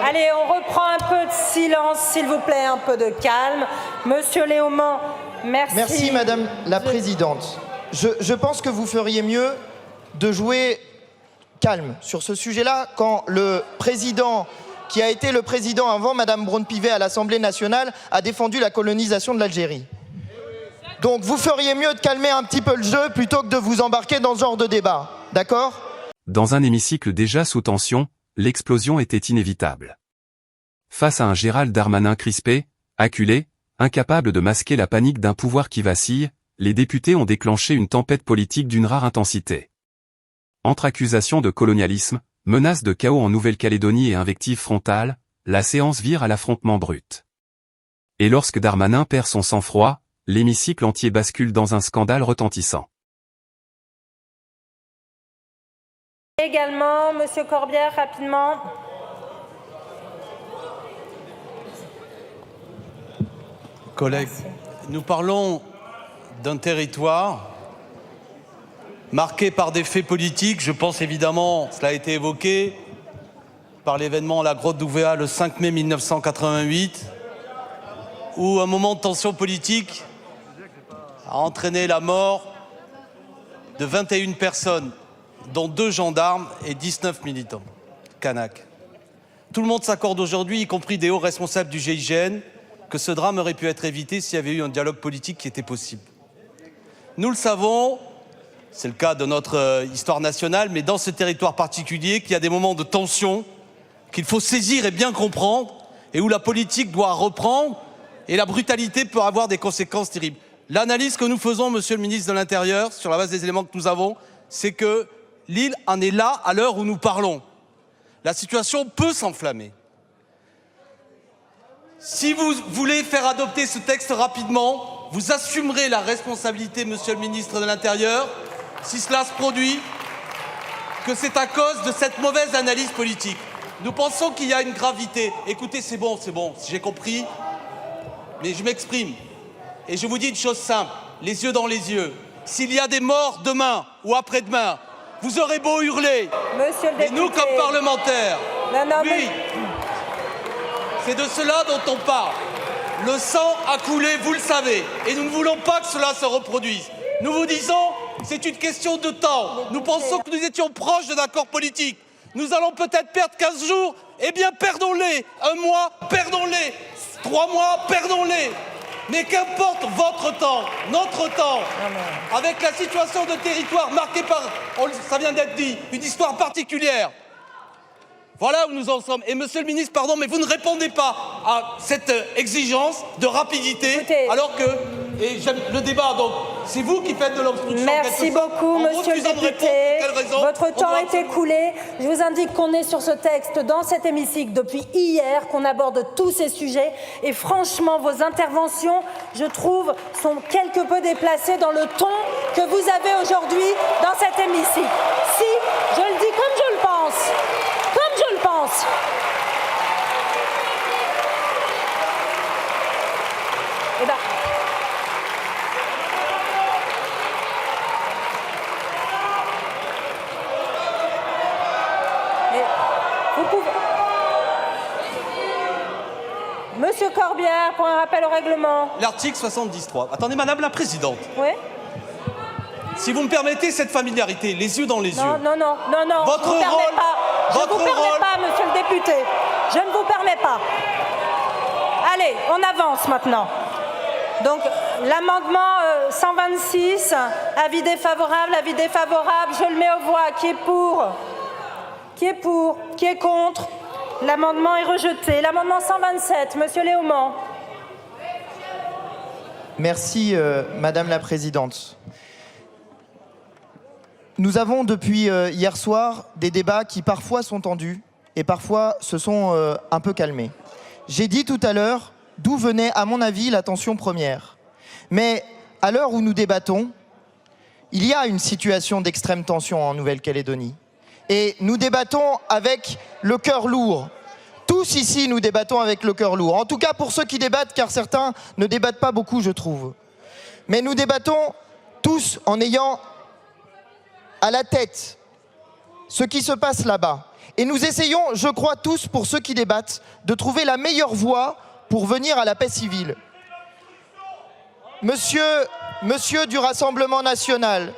Allez, on reprend un peu de silence, s'il vous plaît, un peu de calme. Monsieur Léaumont, merci. Merci, Madame la Présidente. Je pense que vous feriez mieux de jouer calme sur ce sujet-là quand le président, qui a été le président avant Madame Braun-Pivet à l'Assemblée nationale, a défendu la colonisation de l'Algérie. Donc vous feriez mieux de calmer un petit peu le jeu plutôt que de vous embarquer dans ce genre de débat. D'accord ? Dans un hémicycle déjà sous tension, l'explosion était inévitable. Face à un Gérald Darmanin crispé, acculé, incapable de masquer la panique d'un pouvoir qui vacille, les députés ont déclenché une tempête politique d'une rare intensité. Entre accusations de colonialisme, menaces de chaos en Nouvelle-Calédonie et invectives frontales, la séance vire à l'affrontement brut. Et lorsque Darmanin perd son sang-froid, l'hémicycle entier bascule dans un scandale retentissant. Également, Monsieur Corbière, rapidement. Collègues, nous parlons d'un territoire marqué par des faits politiques. Je pense évidemment, cela a été évoqué, par l'événement à la grotte d'Ouvéa le 5 mai 1988, où un moment de tension politique a entraîné la mort de 21 personnes, dont 2 gendarmes et 19 militants Kanak. Tout le monde s'accorde aujourd'hui, y compris des hauts responsables du GIGN, que ce drame aurait pu être évité s'il y avait eu un dialogue politique qui était possible. Nous le savons, c'est le cas de notre histoire nationale, mais dans ce territoire particulier, qu'il y a des moments de tension qu'il faut saisir et bien comprendre, et où la politique doit reprendre, et la brutalité peut avoir des conséquences terribles. L'analyse que nous faisons, Monsieur le ministre de l'Intérieur, sur la base des éléments que nous avons, c'est que l'île en est là à l'heure où nous parlons. La situation peut s'enflammer. Si vous voulez faire adopter ce texte rapidement, vous assumerez la responsabilité, Monsieur le ministre de l'Intérieur, si cela se produit, que c'est à cause de cette mauvaise analyse politique. Nous pensons qu'il y a une gravité. Écoutez, c'est bon, j'ai compris, mais je m'exprime. Et je vous dis une chose simple, les yeux dans les yeux. S'il y a des morts demain ou après-demain, vous aurez beau hurler. Monsieur le député. Et nous, comme parlementaires, non, oui, mais... c'est de cela dont on parle. Le sang a coulé, vous le savez, et nous ne voulons pas que cela se reproduise. Nous vous disons, c'est une question de temps. Nous pensons que nous étions proches d'un accord politique. Nous allons peut-être perdre 15 jours, eh bien perdons-les. 1 mois, perdons-les. 3 mois, perdons-les. Mais qu'importe votre temps, notre temps, avec la situation de territoire marquée par, ça vient d'être dit, une histoire particulière. Voilà où nous en sommes. Et Monsieur le ministre, pardon, mais vous ne répondez pas à cette exigence de rapidité, écoutez, alors que, et j'aime le débat, donc c'est vous qui faites de l'obstruction. Merci beaucoup, Monsieur le député. Votre temps est écoulé. Je vous indique qu'on est sur ce texte dans cet hémicycle depuis hier, qu'on aborde tous ces sujets. Et franchement, vos interventions, je trouve, sont quelque peu déplacées dans le ton que vous avez aujourd'hui dans cet hémicycle. Si, je le dis comme je le pense. Comme je le pense. Eh ben, vous pouvez... Monsieur Corbière, pour un rappel au règlement. L'article 70.3. Attendez, Madame la Présidente. Oui. Si vous me permettez cette familiarité, les yeux dans les yeux. Non. Votre rôle. Je ne vous permets rôle. pas, Monsieur le député. Je ne vous permets pas. Allez, on avance maintenant. Donc, l'amendement 126, avis défavorable. Je le mets aux voix. Qui est pour? Qui est contre? L'amendement est rejeté. L'amendement 127, Monsieur Léaumont. Merci, Madame la Présidente. Nous avons depuis hier soir des débats qui parfois sont tendus et parfois se sont un peu calmés. J'ai dit tout à l'heure d'où venait, à mon avis, la tension première. Mais à l'heure où nous débattons, il y a une situation d'extrême tension en Nouvelle-Calédonie. Et nous débattons avec le cœur lourd. Tous ici, nous débattons avec le cœur lourd. En tout cas pour ceux qui débattent, car certains ne débattent pas beaucoup, je trouve. Mais nous débattons tous en ayant à la tête ce qui se passe là-bas. Et nous essayons, je crois tous, pour ceux qui débattent, de trouver la meilleure voie pour venir à la paix civile. Monsieur du Rassemblement national,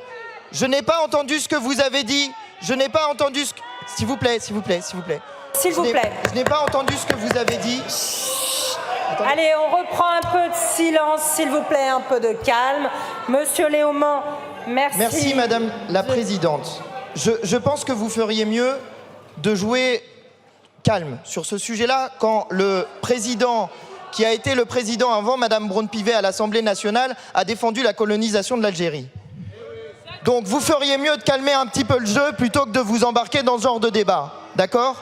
je n'ai pas entendu ce que vous avez dit. Je n'ai pas entendu ce que... S'il vous plaît, s'il vous plaît, s'il vous plaît. S'il vous plaît. Je n'ai pas entendu ce que vous avez dit. Allez, on reprend un peu de silence, s'il vous plaît, un peu de calme. Monsieur Léaumont, merci. Merci, Madame la Présidente. Je pense que vous feriez mieux de jouer calme sur ce sujet-là quand le président, qui a été le président avant Madame Braun-Pivet à l'Assemblée nationale, a défendu la colonisation de l'Algérie. Donc vous feriez mieux de calmer un petit peu le jeu plutôt que de vous embarquer dans ce genre de débat. D'accord ?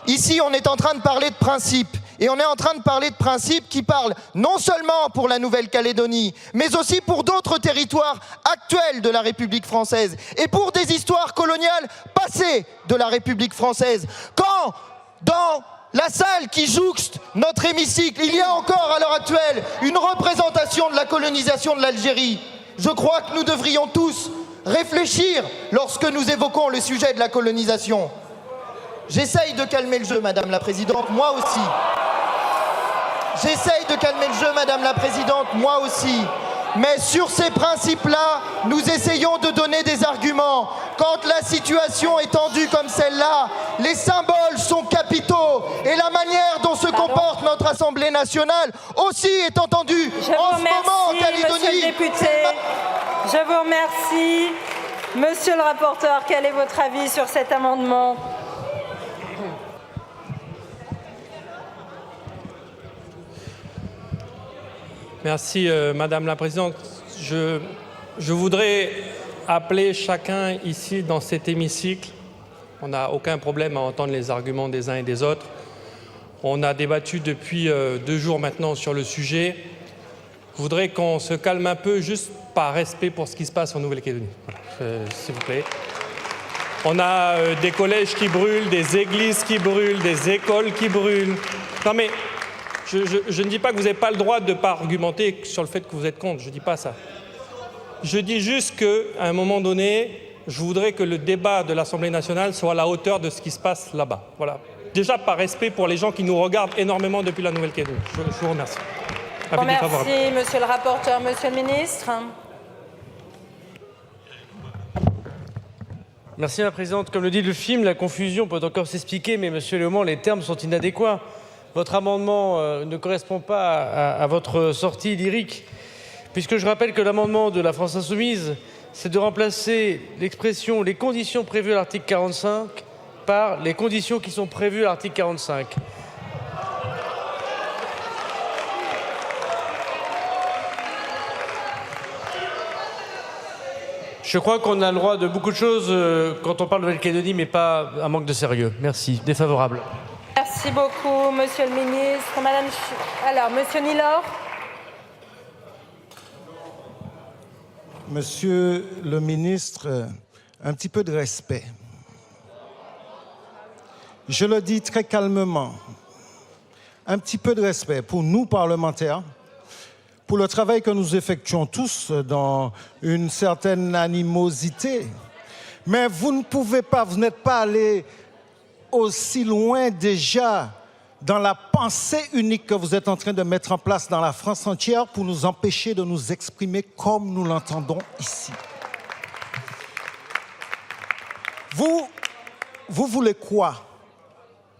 Ici, on est en train de parler de principes. Et on est en train de parler de principes qui parlent non seulement pour la Nouvelle-Calédonie, mais aussi pour d'autres territoires actuels de la République française et pour des histoires coloniales passées de la République française. Quand, dans la salle qui jouxte notre hémicycle, il y a encore à l'heure actuelle une représentation de la colonisation de l'Algérie, je crois que nous devrions tous réfléchir lorsque nous évoquons le sujet de la colonisation. J'essaye de calmer le jeu, Madame la Présidente, moi aussi. J'essaye de calmer le jeu, Madame la Présidente, moi aussi. Mais sur ces principes-là, nous essayons de donner des arguments. Quand la situation est tendue comme celle-là, les symboles sont capitaux. Et la manière dont se comporte notre Assemblée nationale aussi est entendue. En ce moment, en Calédonie. Monsieur le député. Je vous remercie. Monsieur le rapporteur, quel est votre avis sur cet amendement ? Merci Madame la Présidente. Je voudrais appeler chacun ici dans cet hémicycle. On n'a aucun problème à entendre les arguments des uns et des autres. On a débattu depuis 2 jours maintenant sur le sujet. Je voudrais qu'on se calme un peu, juste par respect pour ce qui se passe en Nouvelle-Calédonie. Voilà, s'il vous plaît. On a des collèges qui brûlent, des églises qui brûlent, des écoles qui brûlent. Non mais... Je ne dis pas que vous n'avez pas le droit de ne pas argumenter sur le fait que vous êtes contre, je ne dis pas ça. Je dis juste qu'à un moment donné, je voudrais que le débat de l'Assemblée nationale soit à la hauteur de ce qui se passe là-bas. Voilà. Déjà par respect pour les gens qui nous regardent énormément depuis la Nouvelle-Calédonie. Je vous remercie. Merci, monsieur le rapporteur. Monsieur le ministre. Merci, Madame la Présidente. Comme le dit le film, la confusion peut encore s'expliquer, mais monsieur Léaumont, les termes sont inadéquats. Votre amendement ne correspond pas à votre sortie lyrique, puisque je rappelle que l'amendement de la France Insoumise, c'est de remplacer l'expression « les conditions prévues à l'article 45 » par « les conditions qui sont prévues à l'article 45 ». Je crois qu'on a le droit de beaucoup de choses quand on parle de Nouvelle-Calédonie, mais pas un manque de sérieux. Merci. Défavorable. Merci beaucoup, monsieur le ministre. Madame... Alors, monsieur Nilor. Monsieur le ministre, un petit peu de respect. Je le dis très calmement. Un petit peu de respect pour nous, parlementaires, pour le travail que nous effectuons tous dans une certaine animosité. Mais vous ne pouvez pas, vous n'êtes pas allé aussi loin déjà dans la pensée unique que vous êtes en train de mettre en place dans la France entière pour nous empêcher de nous exprimer comme nous l'entendons ici. Vous voulez quoi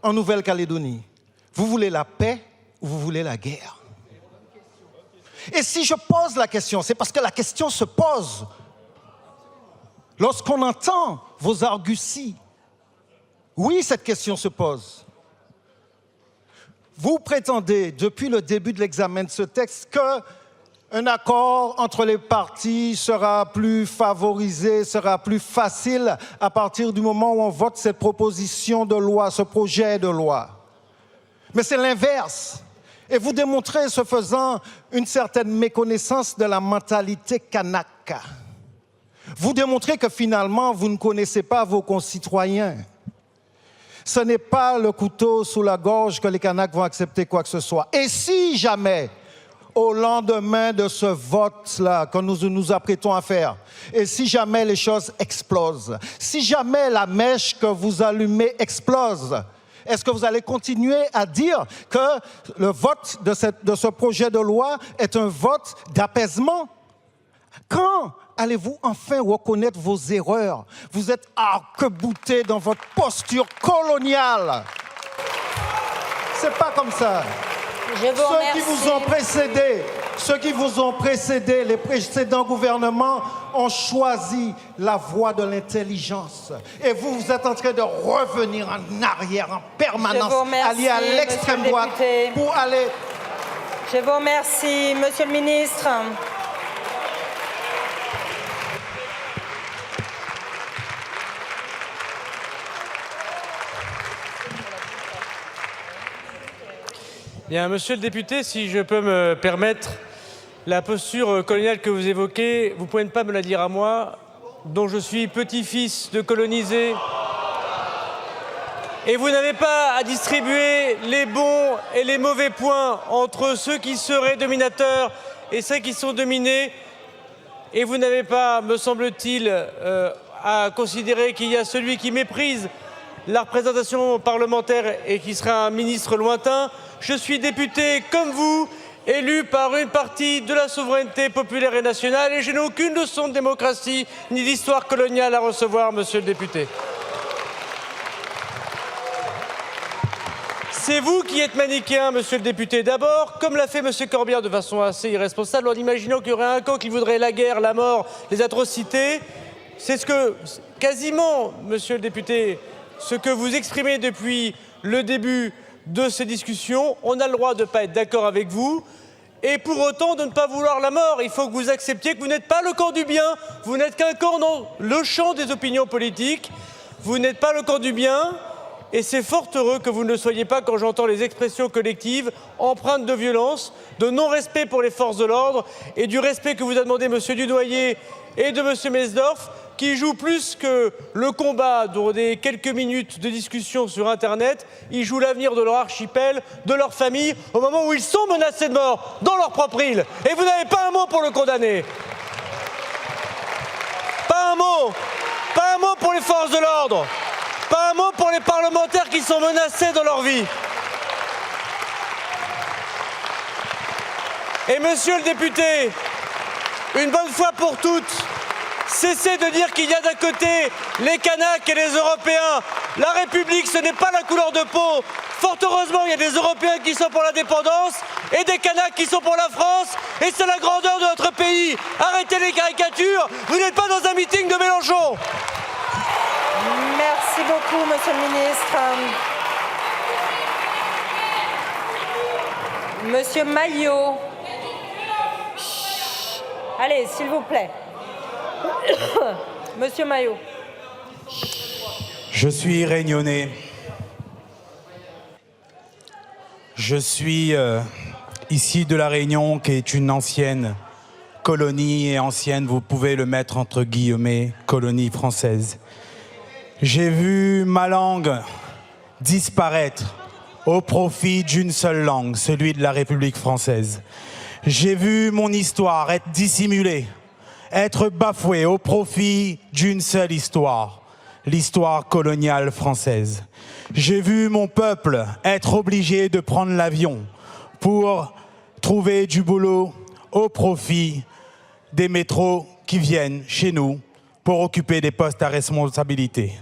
en Nouvelle-Calédonie? Vous voulez la paix ou vous voulez la guerre? Et si je pose la question, c'est parce que la question se pose. Lorsqu'on entend vos arguties, oui, cette question se pose. Vous prétendez, depuis le début de l'examen de ce texte, qu'un accord entre les partis sera plus favorisé, sera plus facile à partir du moment où on vote cette proposition de loi, ce projet de loi. Mais c'est l'inverse. Et vous démontrez, ce faisant, une certaine méconnaissance de la mentalité kanaka. Vous démontrez que finalement, vous ne connaissez pas vos concitoyens. Ce n'est pas le couteau sous la gorge que les Kanaks vont accepter quoi que ce soit. Et si jamais au lendemain de ce vote-là que nous nous apprêtons à faire. Et si jamais les choses explosent, si jamais la mèche que vous allumez explose, est-ce que vous allez continuer à dire que le vote de ce projet de loi est un vote d'apaisement? Quand allez-vous enfin reconnaître vos erreurs? Vous êtes arc-boutés dans votre posture coloniale. C'est pas comme ça. Ceux qui vous ont précédés, les précédents gouvernements ont choisi la voie de l'intelligence. Et vous êtes en train de revenir en arrière en permanence, aller à l'extrême droite pour aller... Je vous remercie, Monsieur le ministre. Bien, monsieur le député, si je peux me permettre, la posture coloniale que vous évoquez, vous ne pouvez pas me la dire à moi, dont je suis petit-fils de colonisés. Et vous n'avez pas à distribuer les bons et les mauvais points entre ceux qui seraient dominateurs et ceux qui sont dominés. Et vous n'avez pas, me semble-t-il, à considérer qu'il y a celui qui méprise la représentation parlementaire et qui sera un ministre lointain. Je suis député comme vous, élu par une partie de la souveraineté populaire et nationale, et je n'ai aucune leçon de démocratie ni d'histoire coloniale à recevoir, monsieur le député. C'est vous qui êtes manichéen, monsieur le député. D'abord, comme l'a fait monsieur Corbière de façon assez irresponsable, en imaginant qu'il y aurait un camp qui voudrait la guerre, la mort, les atrocités. C'est ce que, quasiment, monsieur le député, ce que vous exprimez depuis le début de ces discussions. On a le droit de ne pas être d'accord avec vous et pour autant de ne pas vouloir la mort. Il faut que vous acceptiez que vous n'êtes pas le camp du bien, vous n'êtes qu'un camp dans le champ des opinions politiques, vous n'êtes pas le camp du bien et c'est fort heureux que vous ne le soyez pas quand j'entends les expressions collectives empreintes de violence, de non-respect pour les forces de l'ordre et du respect que vous a demandé monsieur Dunoyer et de monsieur Mesdorf, qui joue plus que le combat dans des quelques minutes de discussion sur Internet, ils jouent l'avenir de leur archipel, de leur famille, au moment où ils sont menacés de mort dans leur propre île. Et vous n'avez pas un mot pour le condamner. Pas un mot pour les forces de l'ordre, pas un mot pour les parlementaires qui sont menacés dans leur vie. Et monsieur le député, une bonne fois pour toutes, cessez de dire qu'il y a d'un côté les Kanaks et les Européens. La République, ce n'est pas la couleur de peau. Fort heureusement, il y a des Européens qui sont pour l'indépendance et des Kanaks qui sont pour la France. Et c'est la grandeur de notre pays. Arrêtez les caricatures. Vous n'êtes pas dans un meeting de Mélenchon. Merci beaucoup, monsieur le ministre. Monsieur Maillot. Allez, s'il vous plaît. Monsieur Maillot. Je suis réunionnais. Je suis ici de La Réunion, qui est une ancienne colonie, et ancienne, vous pouvez le mettre entre guillemets, colonie française. J'ai vu ma langue disparaître au profit d'une seule langue, celui de la République française. J'ai vu mon histoire être dissimulée, être bafouée au profit d'une seule histoire, l'histoire coloniale française. J'ai vu mon peuple être obligé de prendre l'avion pour trouver du boulot au profit des métros qui viennent chez nous pour occuper des postes à responsabilité.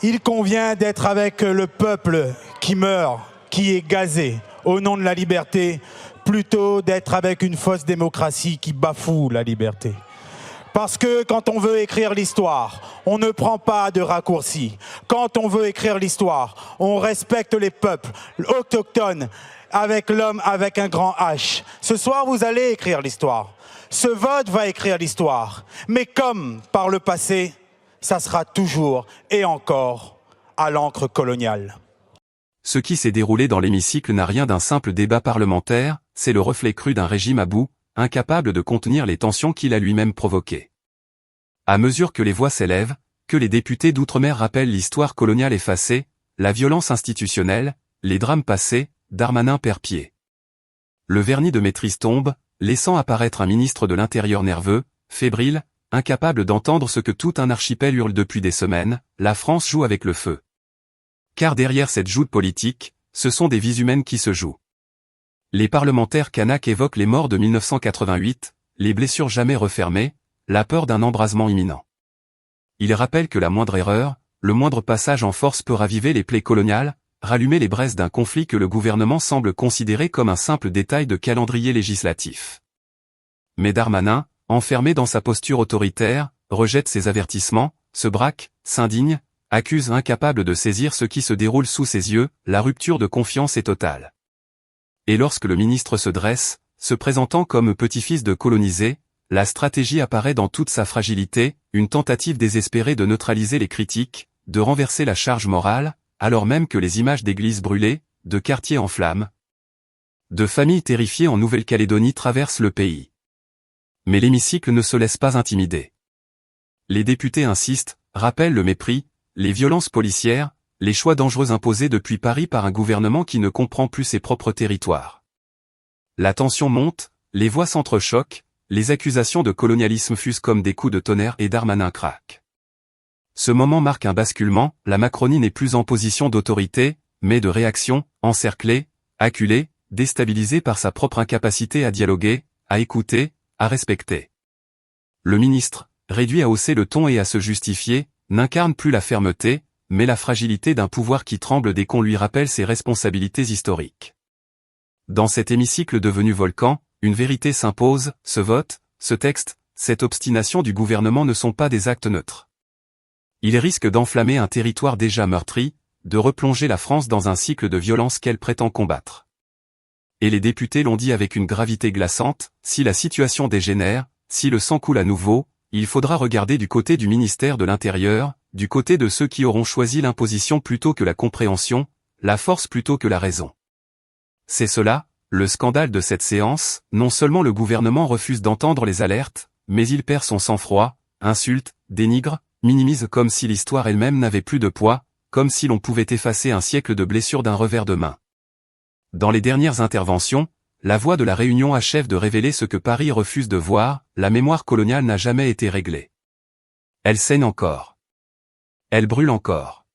Il convient d'être avec le peuple qui meurt, qui est gazé au nom de la liberté, plutôt d'être avec une fausse démocratie qui bafoue la liberté. Parce que quand on veut écrire l'histoire, on ne prend pas de raccourcis. Quand on veut écrire l'histoire, on respecte les peuples autochtones avec l'homme avec un grand H. Ce soir, vous allez écrire l'histoire. Ce vote va écrire l'histoire. Mais comme par le passé, ça sera toujours et encore à l'encre coloniale. Ce qui s'est déroulé dans l'hémicycle n'a rien d'un simple débat parlementaire, c'est le reflet cru d'un régime à bout, incapable de contenir les tensions qu'il a lui-même provoquées. À mesure que les voix s'élèvent, que les députés d'outre-mer rappellent l'histoire coloniale effacée, la violence institutionnelle, les drames passés, Darmanin perd pied. le vernis de maîtrise tombe, laissant apparaître un ministre de l'Intérieur nerveux, fébrile, incapable d'entendre ce que tout un archipel hurle depuis des semaines, la France joue avec le feu. Car derrière cette joute politique, ce sont des vies humaines qui se jouent. Les parlementaires kanaks évoquent les morts de 1988, les blessures jamais refermées, la peur d'un embrasement imminent. Ils rappellent que la moindre erreur, le moindre passage en force peut raviver les plaies coloniales, rallumer les braises d'un conflit que le gouvernement semble considérer comme un simple détail de calendrier législatif. Mais Darmanin, enfermé dans sa posture autoritaire, rejette ses avertissements, se braque, s'indigne, accuse incapable de saisir ce qui se déroule sous ses yeux, la rupture de confiance est totale. Et lorsque le ministre se dresse, se présentant comme petit-fils de colonisé, la stratégie apparaît dans toute sa fragilité, une tentative désespérée de neutraliser les critiques, de renverser la charge morale, alors même que les images d'églises brûlées, de quartiers en flammes, de familles terrifiées en Nouvelle-Calédonie traversent le pays. Mais l'hémicycle ne se laisse pas intimider. Les députés insistent, rappellent le mépris, les violences policières, les choix dangereux imposés depuis Paris par un gouvernement qui ne comprend plus ses propres territoires. La tension monte, les voix s'entrechoquent, les accusations de colonialisme fusent comme des coups de tonnerre et Darmanin craque. Ce moment marque un basculement, la Macronie n'est plus en position d'autorité, mais de réaction, encerclée, acculée, déstabilisée par sa propre incapacité à dialoguer, à écouter, à respecter. Le ministre, réduit à hausser le ton et à se justifier, n'incarne plus la fermeté, mais la fragilité d'un pouvoir qui tremble dès qu'on lui rappelle ses responsabilités historiques. Dans cet hémicycle devenu volcan, une vérité s'impose, ce vote, ce texte, cette obstination du gouvernement ne sont pas des actes neutres. Ils risquent d'enflammer un territoire déjà meurtri, de replonger la France dans un cycle de violence qu'elle prétend combattre. Et les députés l'ont dit avec une gravité glaçante, si la situation dégénère, si le sang coule à nouveau, il faudra regarder du côté du ministère de l'Intérieur, du côté de ceux qui auront choisi l'imposition plutôt que la compréhension, la force plutôt que la raison. C'est cela, le scandale de cette séance, non seulement le gouvernement refuse d'entendre les alertes, mais il perd son sang-froid, insulte, dénigre, minimise comme si l'histoire elle-même n'avait plus de poids, comme si l'on pouvait effacer un siècle de blessures d'un revers de main. Dans les dernières interventions, la voix de la Réunion achève de révéler ce que Paris refuse de voir, la mémoire coloniale n'a jamais été réglée. Elle saigne encore. Elle brûle encore.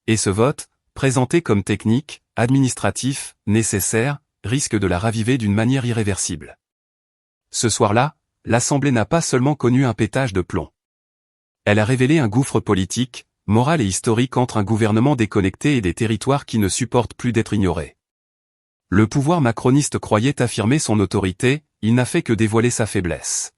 Et ce vote, présenté comme technique, administratif, nécessaire, risque de la raviver d'une manière irréversible. Ce soir-là, l'Assemblée n'a pas seulement connu un pétage de plomb. Elle a révélé un gouffre politique, moral et historique entre un gouvernement déconnecté et des territoires qui ne supportent plus d'être ignorés. Le pouvoir macroniste croyait affirmer son autorité, il n'a fait que dévoiler sa faiblesse.